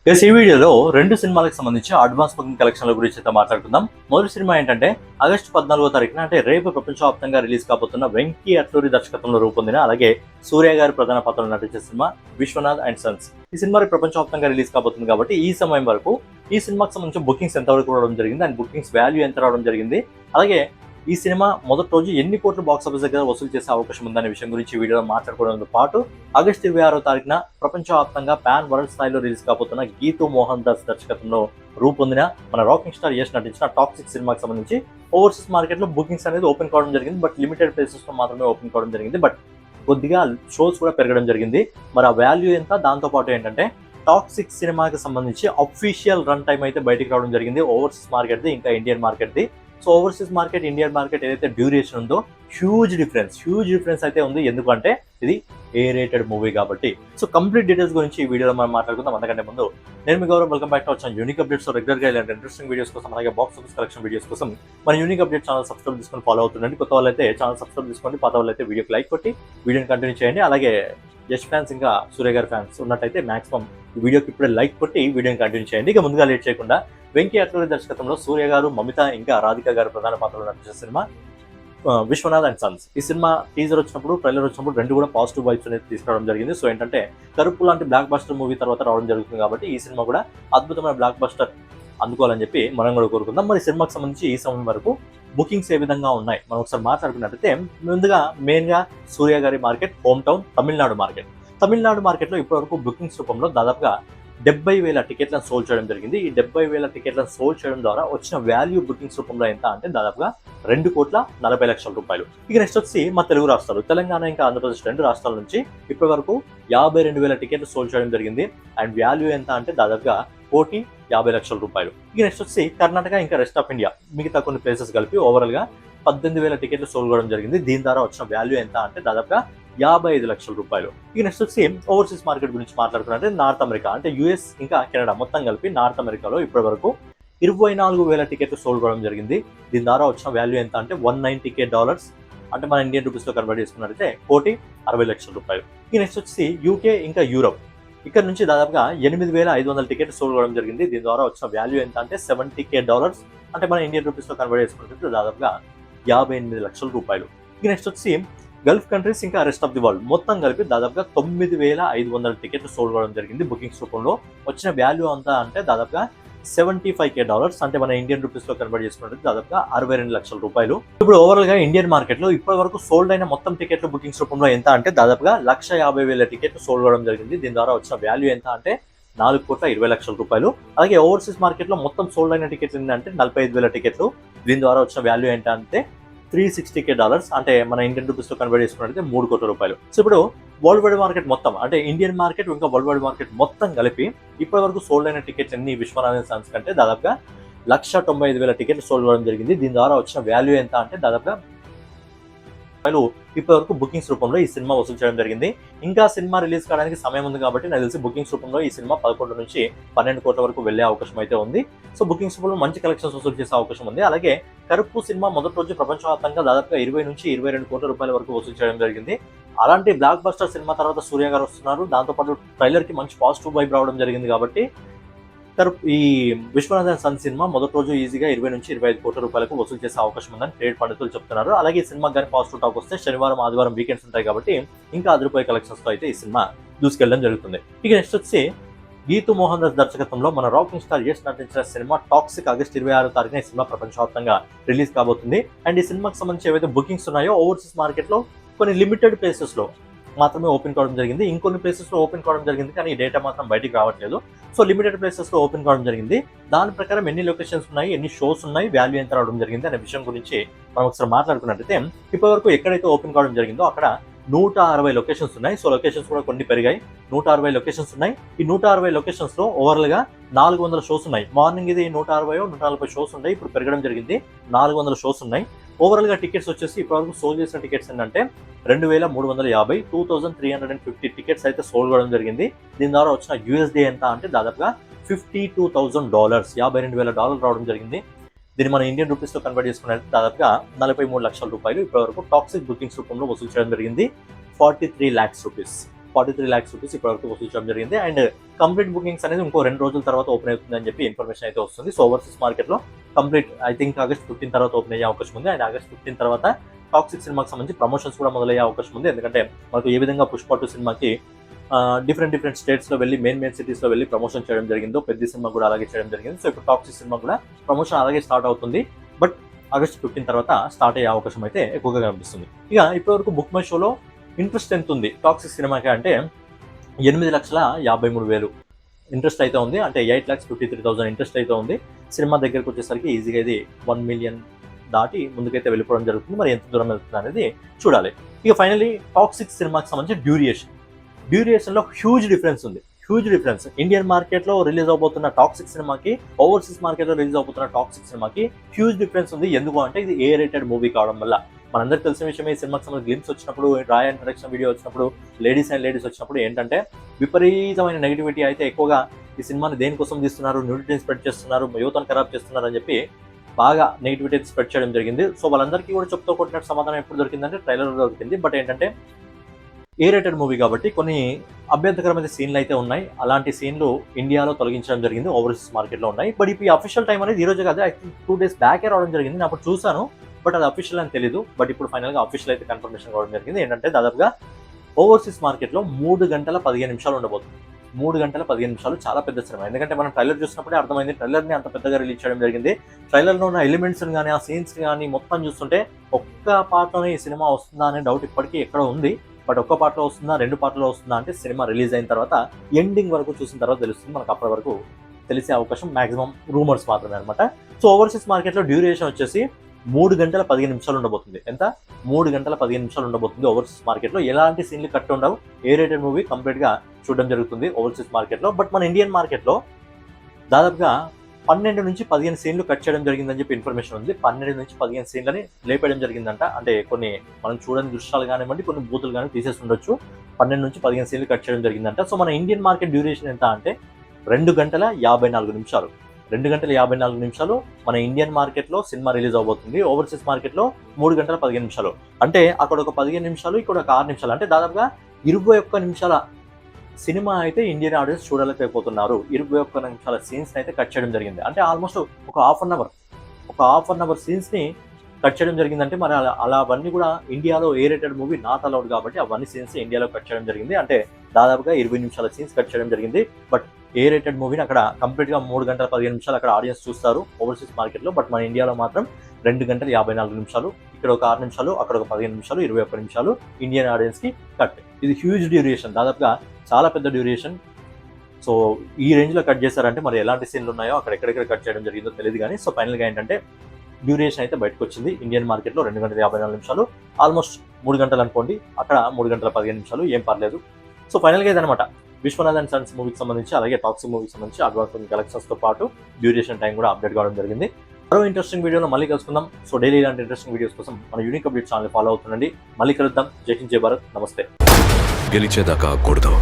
ఈ వీడియోలో రెండు సినిమాలకు సంబంధించి అడ్వాన్స్ బుకింగ్ కలెక్షన్ల గురించి అయితే మాట్లాడుకుందాం. మొదటి సినిమా ఏంటంటే ఆగస్టు 14వ తారీఖున అంటే రేపు ప్రపంచవ్యాప్తంగా రిలీజ్ కాబోతున్న వెంకీ అట్లూరి దర్శకత్వంలో రూపొందిన అలాగే సూర్య గారి ప్రధాన పాత్రలో నటించే సినిమా విశ్వనాథ్ అండ్ సన్స్. ఈ సినిమా ప్రపంచవ్యాప్తంగా రిలీజ్ కాబోతుంది కాబట్టి ఈ సమయం వరకు ఈ సినిమాకి సంబంధించి బుకింగ్స్ ఎంతవరకు రావడం జరిగింది అండ్ బుకింగ్స్ వాల్యూ ఎంత రావడం జరిగింది, అలాగే ఈ సినిమా మొదటి రోజు ఎన్ని కోట్లు బాక్స్ ఆఫీస్ దగ్గర వసూలు చేసే అవకాశం ఉందనే విషయం గురించి వీడియోలో మాట్లాడుకోవడంతో పాటు ఆగస్టు 26వ తారీఖున ప్రపంచవ్యాప్తంగా పాన్ వరల్డ్ స్థాయిలో రిలీజ్ కాబోతున్న గీతూ మోహన్ దాస్ దర్శకత్వంలో రూపొందిన మన రాకింగ్ స్టార్ యష్ నటించిన టాక్సిక్ సినిమాకి సంబంధించి ఓవర్సీస్ మార్కెట్లో బుకింగ్స్ అనేది ఓపెన్ కావడం జరిగింది. బట్ లిమిటెడ్ ప్లేసెస్ లో మాత్రమే ఓపెన్ కావడం జరిగింది. బట్ కొద్దిగా షోస్ కూడా పెరగడం జరిగింది. మరి ఆ వాల్యూ ఎంత, దాంతో పాటు ఏంటంటే టాక్సిక్ సినిమాకి సంబంధించి అఫీషియల్ రన్ టైం అయితే బయటికి రావడం జరిగింది, ఓవర్సీస్ మార్కెట్ది ఇంకా ఇండియన్ మార్కెట్ది. So overseas market Indian market ఏదైతే డ్యూరేషన్ ఉందో హ్యూజ్ డిఫరెన్స్ అయితే ఉంది. ఎందుకంటే ఇది ఏ రేటెడ్ మూవీ కాబట్టి. సో కంప్లీట్ డీటెయిల్స్ గురించి ఈ వీడియోలో మనం మాట్లాడుకుందాం. అంతకంటే ముందు నేను మీ Gaurav, welcome back to our unique updates. రెగ్యులర్గా ఇలాంటి ఇంట్రెస్టింగ్ వీడియోస్ కోసం అలాగే బాక్స్ ఆఫీస్ కలెక్షన్ వీడియోస్ కోసం మన యూనిక్ అప్డేట్ ఛానల్ సబ్స్క్రైబ్ చేసుకొని ఫాలో అవుతుండండి. కొత్త వాళ్ళు అయితే ఛానల్ సబ్స్క్రైబ్ చేసుకోండి, పాత వాళ్ళు అయితే వీడియోకి లైక్ కొట్టి వీడియోని కంటిన్యూ చేయండి. అలాగే యష్ ఫ్యాన్స్ ఇంకా సూర్య గారి ఫ్యాన్స్ ఉన్నట్టయితే మాక్సిమం ఈ వీడియోకి ఇప్పుడే లైక్ కొట్టి వీడియోని కంటిన్యూ చేయండి. ఇక ముందుగా లేట్ చేయకుండా వెంకీ అట్లూరి దర్శకత్వంలో సూర్య గారు, మమిత ఇంకా రాధిక గారు ప్రధాన పాత్రలో నటించిన సినిమా విశ్వనాథ్ అండ్ సన్స్. ఈ సినిమా టీజర్ వచ్చినప్పుడు, ట్రైలర్ వచ్చినప్పుడు రెండు కూడా పాజిటివ్ వైబ్స్ అనేది తీసుకురావడం జరిగింది. సో ఏంటంటే కరుపు లాంటి బ్లాక్ బస్టర్ మూవీ తర్వాత రావడం జరుగుతుంది కాబట్టి ఈ సినిమా కూడా అద్భుతమైన బ్లాక్ బస్టర్ అందుకోవాలని చెప్పి మనం కూడా కోరుకుందాం. మరి సినిమాకి సంబంధించి ఈ సమయం వరకు బుకింగ్స్ ఏ విధంగా ఉన్నాయి మనం ఒకసారి మాట్లాడుకున్నట్టయితే, ముందుగా మెయిన్గా సూర్య గారి మార్కెట్ హోమ్ టౌన్ తమిళనాడు మార్కెట్లో ఇప్పటివరకు బుకింగ్స్ రూపంలో దాదాపుగా 70,000 టికెట్లను సోల్డ్ చేయడం జరిగింది. ఈ 70,000 టికెట్లను సోల్డ్ చేయడం ద్వారా వచ్చిన వాల్యూ బుకింగ్స్ రూపంలో ఎంత అంటే దాదాపుగా 2,40,00,000 రూపాయలు. ఇక నెక్స్ట్ వచ్చి మా తెలుగు రాష్ట్రాలు తెలంగాణ ఇంకా ఆంధ్రప్రదేశ్ రెండు రాష్ట్రాల నుంచి ఇప్పటి వరకు 52,000 టికెట్లు సోల్డ్ చేయడం జరిగింది. అండ్ వాల్యూ ఎంత అంటే దాదాపుగా 1,50,00,000 రూపాయలు. ఇక నెక్స్ట్ వచ్చి కర్ణాటక ఇంకా రెస్ట్ ఆఫ్ ఇండియా మిగతా కొన్ని ప్లేసెస్ కలిపి ఓవరాల్గా 18,000 టికెట్లు సోల్డ్ చేయడం జరిగింది. దీని ద్వారా వచ్చిన వాల్యూ ఎంత అంటే దాదాపుగా 55,00,000 రూపాయలు. ఇక నెక్స్ట్ వచ్చి ఓవర్సీస్ మార్కెట్ గురించి మాట్లాడుకున్నట్టే నార్త్ అమెరికా అంటే యూఎస్ ఇంకా కెనడా మొత్తం కలిపి నార్త్ అమెరికాలో ఇప్పటి వరకు 24,000 టికెట్లు సోల్డ్ కావడం జరిగింది. దీని ద్వారా వచ్చిన వాల్యూ ఎంత అంటే $190,000 అంటే మన ఇండియన్ రూపీస్లో కన్వర్ట్ చేసుకున్నట్టయితే 1,60,00,000 రూపాయలు. ఇక నెక్స్ట్ వచ్చి యూకే ఇంకా యూరప్ ఇక్కడ నుంచి దాదాపుగా 8,500 టికెట్లు సోల్డ్ కావడం జరిగింది. దీని ద్వారా వచ్చిన వాల్యూ ఎంత అంటే $70,000 అంటే మన ఇండియన్ రూపీస్లో కన్వర్ట్ చేసుకున్నట్లయితే దాదాపుగా 58,00,000 రూపాయలు. ఇక నెక్స్ట్ వచ్చి గల్ఫ్ కంట్రీస్ ఇంకా రెస్ట్ ఆఫ్ ది వరల్డ్ మొత్తం కలిపి దాదాపుగా 9,500 టికెట్లు సోల్డ్ కావడం జరిగింది. బుకింగ్స్ రూపంలో వచ్చిన వాల్యూ అంతా అంటే దాదాపుగా $75,000 అంటే మన ఇండియన్ రూపీస్ లో కన్వర్ట్ చేసుకుంటే దాదాపుగా 62,00,000 రూపాయలు. ఇప్పుడు ఓవరాల్ గా ఇండియన్ మార్కెట్ లో ఇప్పటి వరకు సోల్డ్ అయిన మొత్తం టికెట్లు బుకింగ్స్ రూపంలో ఎంత అంటే దాదాపుగా 1,50,000 టికెట్లు సోల్డ్ కావడం జరిగింది. దీని ద్వారా వచ్చిన వాల్యూ ఎంత అంటే 4,20,00,000 రూపాయలు. అలాగే ఓవర్సీస్ మార్కెట్ లో మొత్తం సోల్డ్ అయిన టికెట్లు ఏంటంటే 45,000 టికెట్లు. దీని ద్వారా వచ్చిన వాల్యూ ఏంటంటే $360,000 అంటే మన ఇండియన్ రూపీస్ లో కన్వర్ట్ చేసుకున్నట్లయితే 3 కోట్ల రూపాయలు. సో ఇప్పుడు వరల్డ్ వైడ్ మార్కెట్ మొత్తం అంటే ఇండియన్ మార్కెట్ ఇంకా వరల్డ్ వైడ్ మార్కెట్ మొత్తం కలిపి ఇప్పటి వరకు సోల్డ్ అయిన టికెట్స్ అన్ని విశ్వనాథ్ సన్స్ కంటే దాదాపుగా 1,95,000 టికెట్లు సోల్డ్ అవ్వడం జరిగింది. దీని ద్వారా వచ్చిన వాల్యూ ఎంత అంటే దాదాపుగా ఇప్పటి వరకు బుకింగ్స్ రూపంలో ఈ సినిమా వసూలు చేయడం జరిగింది. ఇంకా సినిమా రిలీజ్ కావడానికి సమయం ఉంది కాబట్టి నాకు తెలిసి బుకింగ్స్ రూపంలో ఈ సినిమా 11 నుంచి 12 కోట్ల వరకు వెళ్లే అవకాశం అయితే ఉంది. సో బుకింగ్స్ రూపంలో మంచి కలెక్షన్స్ వసూలు చేసే అవకాశం ఉంది. అలాగే కరుపు సినిమా మొదటి రోజు ప్రపంచవ్యాప్తంగా దాదాపుగా 20 నుంచి 22 కోట్ల రూపాయల వరకు వసూలు చేయడం జరిగింది. అలాంటి బ్లాక్ బస్టర్ సినిమా తర్వాత సూర్య గారు వస్తున్నారు. దాంతోపాటు ట్రైలర్ కి మంచి పాజిటివ్ వైబ్ రావడం జరిగింది కాబట్టి ఈ విశ్వనాథ్ అండ్ సన్స్ సినిమా మొదటి రోజు ఈజీగా 20 నుంచి 25 కోట్ల రూపాయలకు వసూలు చేసే అవకాశం ఉందని ట్రేడ్ పండితులు చెప్తున్నారు. అలాగే ఈ సినిమా కానీ పాజిటివ్ టాక్ వస్తే శనివారం ఆదివారం వీకెండ్స్ ఉంటాయి కాబట్టి ఇంకా అదిరిపోయే కలెక్షన్స్ తో అయితే ఈ సినిమా దూసుకెళ్ళడం జరుగుతుంది. ఇక నెక్స్ట్ వచ్చి గీతూ మోహన్ దాస్ దర్శకత్వంలో మన రాకింగ్ స్టార్ యష్ నటించిన సినిమా టాక్సిక్ ఆగస్టు 26వ తారీఖున ఈ సినిమా ప్రపంచవ్యాప్తంగా రిలీజ్ కాబోతుంది. అండ్ ఈ సినిమాకి సంబంధించి ఏవైతే బుకింగ్స్ ఉన్నాయో ఓవర్సీస్ మార్కెట్ లో కొన్ని లిమిటెడ్ ప్లేసెస్ లో మాత్రమే ఓపెన్ కావడం జరిగింది. ఇంకొన్ని ప్లేసెస్ లో ఓపెన్ కావడం జరిగింది కానీ ఈ డేటా మాత్రం బయటికి రావట్లేదు. సో లిమిటెడ్ ప్లేసెస్ లో ఓపెన్ కావడం జరిగింది. దాని ప్రకారం ఎన్ని లొకేషన్స్ ఉన్నాయి, ఎన్ని షోస్ ఉన్నాయి, వాల్యూ ఎంత రావడం జరిగింది అనే విషయం గురించి మనం ఒకసారి మాట్లాడుకున్నట్టయితే ఇప్పటి వరకు ఎక్కడైతే ఓపెన్ కావడం జరిగిందో అక్కడ 160 లొకేషన్స్ ఉన్నాయి. సో లొకేషన్స్ కూడా కొన్ని పెరిగాయి. 160 లొకేషన్స్ ఉన్నాయి. ఈ 160 లొకేషన్స్ లో ఓవరాల్ గా 400 షోస్ ఉన్నాయి. మార్నింగ్ ఇది 160-140 షోస్ ఉన్నాయి. ఇప్పుడు పెరగడం జరిగింది, 400 షోస్ ఉన్నాయి. ఓవరాల్ గా టికెట్స్ వచ్చేసి ఇప్పటివరకు సోల్డ్ చేసిన టికెట్స్ ఏంటంటే 2,350 2,350 టికెట్స్ అయితే సోల్డ్ కావడం జరిగింది. దీని ద్వారా వచ్చిన యూఎస్డీ ఎంత అంటే దాదాపుగా $52,000 $52,000 రావడం జరిగింది. దీన్ని మన ఇండియన్ రూపీస్ లో కన్వర్ట్ చేసుకున్నట్టు దాదాపుగా 43,00,000 రూపాయలు ఇప్పటి వరకు టాక్సిక్ బుకింగ్స్ రూపంలో వసూలు చేయడం జరిగింది. 43 lakhs రూపీస్. 43 lakhs రూపీస్ ఇప్పటివరకు వసూలు చేయడం జరిగింది. అండ్ కంప్లీట్ బుకింగ్స్ అనేది ఇంకో 2 రోజుల తర్వాత ఓపెన్ అవుతుందని చెప్పి ఇన్ఫర్మేషన్ అయితే వస్తుంది. సో ఓవర్సీస్ మార్కెట్లో కంప్లీట్ ఐ థింక్ ఆగస్ట్ 15 తర్వాత ఓపెన్ అయ్యే అవకాశం ఉంది. అండ్ ఆగస్ట్ 15 తర్వాత టాక్సిక్ సినిమాకి సంబంధించి ప్రమోషన్స్ కూడా మొదలయ్యే అవకాశం ఉంది. ఎందుకంటే మనకు ఏ విధంగా పుష్ప 2 సినిమాకి డిఫరెంట్ స్టేట్స్లో వెళ్ళి మెయిన్ సిటీస్లో వెళ్ళి ప్రమోషన్ చేయడం జరిగిందో పెద్ద సినిమా కూడా అలాగే చేయడం జరిగింది. సో ఇప్పుడు టాక్సిక్ సినిమా కూడా ప్రమోషన్ అలాగే స్టార్ట్ అవుతుంది. బట్ ఆగస్ట్ 15 తర్వాత స్టార్ట్ అయ్యే అవకాశం అయితే ఎక్కువగా కనిపిస్తుంది. ఇక ఇప్పటివరకు బుక్ మై షోలో ఇంట్రెస్ట్ ఎంత ఉంది టాక్సిక్ సినిమాకి అంటే 8,53,000 ఇంట్రెస్ట్ అయితే ఉంది. అంటే 8,53,000 ఇంట్రెస్ట్ అయితే ఉంది. సినిమా దగ్గరకు వచ్చేసరికి ఈజీగా ఇది 1 మిలియన్ దాటి ముందుకైతే వెళ్ళిపోవడం జరుగుతుంది. మరి ఎంత దూరం వెళ్తుంది అనేది చూడాలి. ఇక ఫైనల్లీ టాక్సిక్ సినిమాకి సంబంధించి డ్యూరేషన్లో హ్యూజ్ డిఫరెన్స్ ఉంది. ఇండియన్ మార్కెట్లో రిలీజ్ అవబోతున్న టాక్సిక్ సినిమాకి ఓవర్సీస్ మార్కెట్లో రిలీజ్ అవబోతున్న టాక్సిక్ సినిమాకి హ్యూజ్ డిఫరెన్స్ ఉంది. ఎందుకు అంటే ఇది ఏ రేటెడ్ మూవీ కావడం వల్ల. మనందరికీ తెలిసిన విషయం, ఈ సినిమాకి సంబంధించి గ్లిమ్స్ వచ్చినప్పుడు, రాయ్ ఇంట్రడక్షన్ వీడియో వచ్చినప్పుడు, లేడీస్ వచ్చినప్పుడు ఏంటంటే విపరీతమైన నెగిటివిటీ అయితే ఎక్కువగా ఈ సినిమాని దేనికోసం తీస్తున్నారు, న్యూడిటీని స్ప్రెడ్ చేస్తున్నారు, యువతను ఖరాబ్ చేస్తున్నారు అని చెప్పి బాగా నెగిటివిటీ స్ప్రెడ్ చేయడం జరిగింది. సో వాళ్ళందరికీ కూడా చెప్తూ కొట్టినట్టు సమాధానం ఎప్పుడు దొరికిందంటే ట్రైలర్లో దొరికింది. బట్ ఏంటంటే ఏ రేటెడ్ మూవీ కాబట్టి కొన్ని అభ్యంతరకరమైన సీన్లు అయితే ఉన్నాయి. అలాంటి సీన్లు ఇండియాలో తొలగించడం జరిగింది, ఓవర్సీస్ మార్కెట్లో ఉన్నాయి. బట్ ఇప్పుడు అఫీషియల్ టైం అనేది ఈ రోజు కాదు, ఐ థింక్ 2 days బ్యాకే రావడం జరిగింది. నేను అప్పుడు చూసాను, బట్ అది అఫీషియల్ అని తెలీదు. బట్ ఇప్పుడు ఫైనల్గా అఫీషియల్ అయితే కన్ఫర్మేషన్ కావడం జరిగింది. ఏంటంటే దాదాపుగా ఓవర్సీస్ మార్కెట్లో 3 గంటల 15 నిమిషాలు ఉండబోతుంది. 3 గంటల 15 నిమిషాలు చాలా పెద్ద సినిమా. ఎందుకంటే మనం ట్రైలర్ చూసినప్పుడే అర్థమైంది, ట్రైలర్ని అంత పెద్దగా రిలీజ్ చేయడం జరిగింది. ట్రైలర్లో ఉన్న ఎలిమెంట్స్ కానీ ఆ సీన్స్ కానీ మొత్తం చూస్తుంటే ఒక్క పార్ట్లోనే ఈ సినిమా వస్తుందా అనే డౌట్ ఇప్పటికీ ఎక్కడ ఉంది. బట్ ఒక్క పార్ట్లో వస్తుందా, 2 పార్ట్లో వస్తుందా అంటే సినిమా రిలీజ్ అయిన తర్వాత ఎండింగ్ వరకు చూసిన తర్వాత తెలుస్తుంది. మనకు అప్పటి వరకు తెలిసే అవకాశం మాక్సిమం రూమర్స్ మాత్రమే అనమాట. సో ఓవర్సీస్ మార్కెట్లో డ్యూరేషన్ వచ్చేసి 3 గంటల 15 నిమిషాలు ఉండబోతుంది. ఎంత? 3 గంటల 15 నిమిషాలు ఉండబోతుంది ఓవర్సీస్ మార్కెట్లో. ఎలాంటి సీన్లు కట్ ఉండవు. ఏ రేటెడ్ మూవీ కంప్లీట్గా చూడడం జరుగుతుంది ఓవర్సీస్ మార్కెట్లో. బట్ మన ఇండియన్ మార్కెట్లో దాదాపుగా 12 నుంచి 15 సీన్లు కట్ చేయడం జరిగిందని చెప్పి ఇన్ఫర్మేషన్ ఉంది. 12 నుంచి 15 సీన్లని లేపేయడం జరిగిందంట. అంటే కొన్ని మనం చూడని దృశ్యాలు కానివ్వండి, కొన్ని బూతులు కానీ తీసేసి ఉండొచ్చు. 12 నుంచి 15 సీన్లు కట్ చేయడం జరిగిందంట. సో మన ఇండియన్ మార్కెట్ డ్యూరేషన్ ఎంత అంటే 2 గంటల 54 నిమిషాలు. 2 గంటల 54 నిమిషాలు మన ఇండియన్ మార్కెట్లో సినిమా రిలీజ్ అవబోతుంది. ఓవర్సీస్ మార్కెట్లో 3 గంటల 15 నిమిషాలు. అంటే అక్కడ ఒక 15 నిమిషాలు, ఇక్కడ ఒక 6 నిమిషాలు. అంటే దాదాపుగా 21 నిమిషాల సినిమా అయితే ఇండియన్ ఆడియన్స్ చూడలేకపోతున్నారు. 21 నిమిషాల సీన్స్ అయితే కట్ చేయడం జరిగింది. అంటే ఆల్మోస్ట్ ఒక హాఫ్ అన్ అవర్ సీన్స్ని కట్ చేయడం జరిగిందంటే మరి అలా అవన్నీ కూడా ఇండియాలో ఏ రేటెడ్ మూవీ నాట్ అలౌడ్ కాబట్టి అవన్నీ సీన్స్ ఇండియాలో కట్ చేయడం జరిగింది. అంటే దాదాపుగా 20 నిమిషాల సీన్స్ కట్ చేయడం జరిగింది. బట్ ఏ రేటెడ్ మూవీని అక్కడ కంప్లీట్గా 3 గంటల 15 నిమిషాలు అక్కడ ఆడియన్స్ చూస్తారు ఓవర్సీస్ మార్కెట్లో. బట్ మన ఇండియాలో మాత్రం 2 గంటల 54 నిమిషాలు, ఇక్కడ ఒక 6 నిమిషాలు, అక్కడ ఒక 15 నిమిషాలు, 21 నిమిషాలు ఇండియన్ ఆడియన్స్కి కట్. ఇది హ్యూజ్ డ్యూరేషన్, దాదాపుగా చాలా పెద్ద డ్యూరేషన్. సో ఈ రేంజ్లో కట్ చేశారంటే మరి ఎలాంటి సీన్లు ఉన్నాయో అక్కడ ఎక్కడెక్కడ కట్ చేయడం జరిగిందో తెలియదు కానీ సో ఫైనల్గా ఏంటంటే డ్యూరేషన్ అయితే బయటకు వచ్చింది. ఇండియన్ మార్కెట్లో 2 గంటల 54 నిమిషాలు, ఆల్మోస్ట్ 3 గంటలు అనుకోండి, అక్కడ 3 గంటల 15 నిమిషాలు, ఏం పర్లేదు. సో ఫైనల్గా ఇదనమాట విశ్వనాథ్ అండ్ సన్స్ మూవీకి సంబంధించి, అలాగే టాక్సిక్ మూవీకి సంబంధించి అడ్వాన్స్ కలెక్షన్స్తో పాటు డ్యూరేషన్ టైం కూడా అప్డేట్ కావడం జరిగింది. మరో ఇంట్రెస్టింగ్ వీడియోలో మళ్ళీ కలుసుకుందాం. సో డైలీ ఇలాంటి ఇంట్రెస్టింగ్ వీడియోస్ కోసం మన యూనిక్ అప్డేట్ ఛానల్ ఫాలో అవుతుండండి. మళ్ళీ కలుద్దాం. జై హింద్, జై భారత్, నమస్తే. గెలిచేదాకా కూడదు.